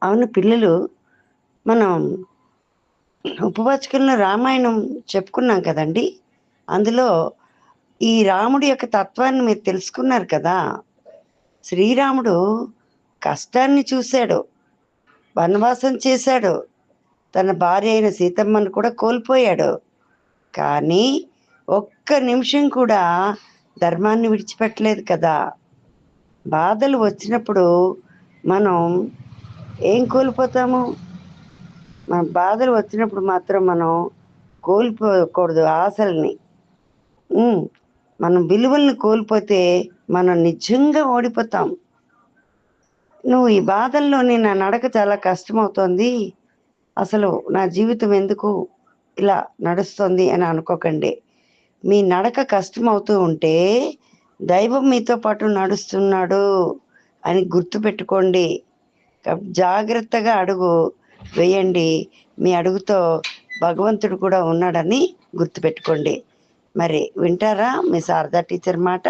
అవును పిల్లలు, మనం ఉపవాచకంలో రామాయణం చెప్పుకున్నాం కదండి. అందులో ఈ రాముడి యొక్క తత్వాన్ని మీరు తెలుసుకున్నారు కదా. శ్రీరాముడు కష్టాన్ని చూశాడు, వనవాసం చేశాడు, తన భార్య అయిన సీతమ్మను కూడా కోల్పోయాడు. కానీ ఒక్క నిమిషం కూడా ధర్మాన్ని విడిచిపెట్టలేదు కదా. బాధలు వచ్చినప్పుడు మనం ఏం కోల్పోతాము? మన బాధలు వచ్చినప్పుడు మాత్రం మనం కోల్పోకూడదు ఆశల్ని. ఉమ్, మనం విలువల్ని కోల్పోతే మనం నిజంగా ఓడిపోతాం. నువ్వు ఈ బాధల్లోని నా నడక చాలా కష్టమవుతోంది, అసలు నా జీవితం ఎందుకు ఇలా నడుస్తుంది అని అనుకోకండి. మీ నడక కష్టమవుతూ ఉంటే దైవం మీతో పాటు నడుస్తున్నాడు అని గుర్తుపెట్టుకోండి. జాగ్రత్తగా అడుగు వేయండి. మీ అడుగుతో భగవంతుడు కూడా ఉన్నాడని గుర్తుపెట్టుకోండి. మరి వింటారా మీ శారదా టీచర్ మాట?